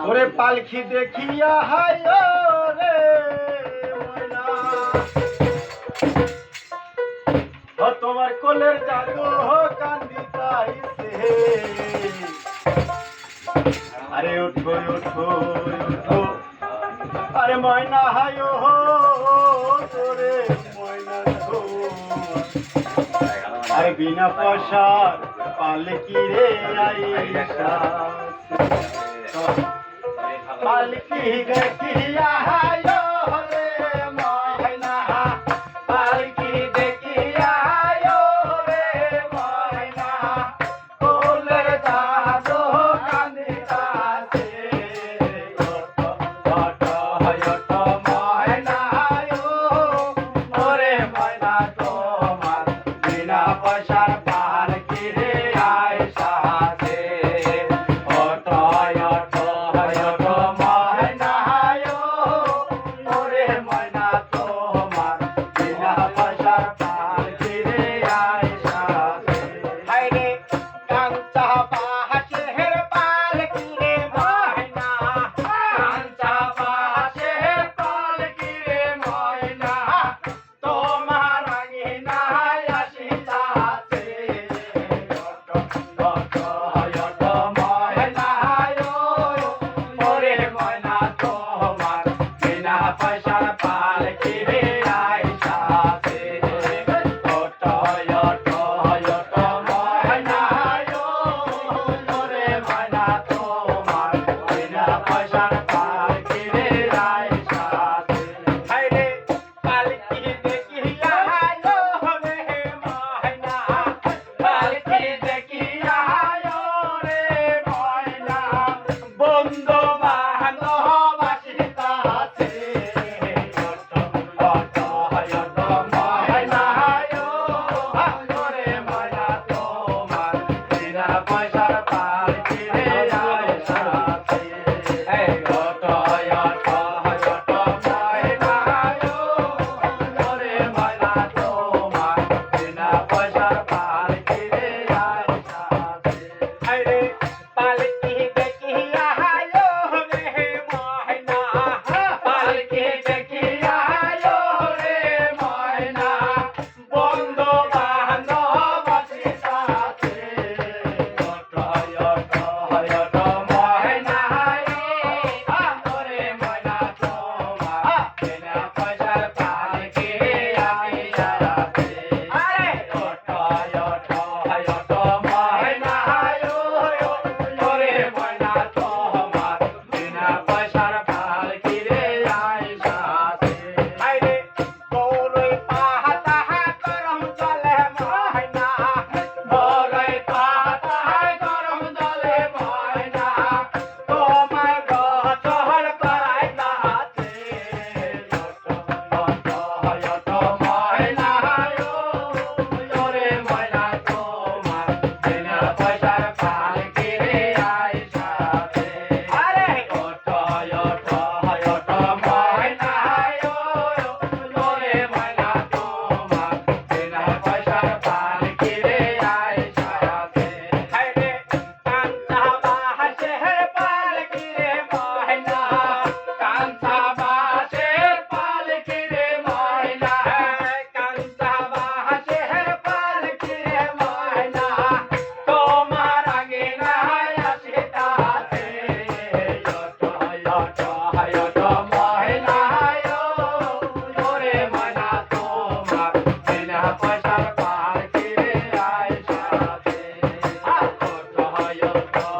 ওরে পালকি দেখিয়া হায় রে ময়না, ও তোমার কোলের জাদু কান্দিতাইছে। আরে উঠো উঠো উঠো, আরে ময়না হায় তোরে ময়না গো, আরে বিনা পয়সার পালকি রে আইসা, পালকি দেখিয়া হায় রে ময়না, পালকি দেখিয়া হায় রে ময়না, কোলের জাদু কান্দিতাছে। ওঠো ওঠো ময়না ওরে ময়না, তোমার বিনা পয়সার পালকি রে আইসাছে। ওঠো ওঠো ওঠো ময়না ওরে ময়না, তোমার বিনা পয়সার পালকি রে আইসাছে। হায়রে কাঞ্চা বাহাসের পালকি রে ময়না, কাঞ্চা বাহাসের পালকি রে ময়না, তোমার আঙিনায় আসিতাছে। ওঠো ওঠো ওঠো ময়না ওরে ময়না, তোমার বিনা পয়সার পালকি রে আইসাছে। ওঠো ওঠো ওঠো ময়না ওরে ময়না, তোমার বিনা পয়সার পালকি রে আইসাছে। হায়রে পালকি দেখিয়া হায় রে ময়না, পালকি দেখিয়া হায় রে ময়না, বন্ধু বান্ধব আসিতাছে। ওঠো ওঠো ওঠো ময়না ওরে ময়না, তোমার বিনা পয়সার পালকি রে আইসাছে। ওঠো ওঠো ওঠো ময়না ওরে ময়না, তোমার বিনা পয়সার পালকি রে আইসাছে। হায়রে পালকি দেখিয়া হায় রে ময়না, পালকি দেখিয়া হায় রে ময়না, বন্ধু বান্ধব আসিতাছে। ওঠো ওঠো ওঠো ময়না ওরে ময়না, তোমার বিনা পয়সার পালকি রে আইসাছে। আরে ওঠো ওঠো ওঠো ময়না ওরে ময়না, তোমার বিনা পয়সার পালকি রে আইসাছে। হায়রে বড়ই পাহাতা গরম জলে ময়না, বড়ই পাহাতা গরম জলে ময়না, তোমায় গোসল করাইতাছে। ওঠো ওঠো ময়না ওরে ময়না, তোমার বিনা পয়সার পালকি রে আইসাছে। আরে ওঠো ওঠো ওঠো ময়না ওরে ময়না, তোমার বিনা পয়সার পালকি রে আইসাছে। হায়রে কাঞ্চা বাহাসের পালকি রে ময়না, কাঞ্চা বাহাসের পালকি রে ময়না, কাঞ্চা বাহাসের পালকি রে ময়না, তোমার আঙিনায় আসিতাছে। ওঠো ওঠো ওঠো ময়না ওরে ময়না, তোমার বিনা পয়সার পালকি রে আইসাছে। ওঠো ওঠো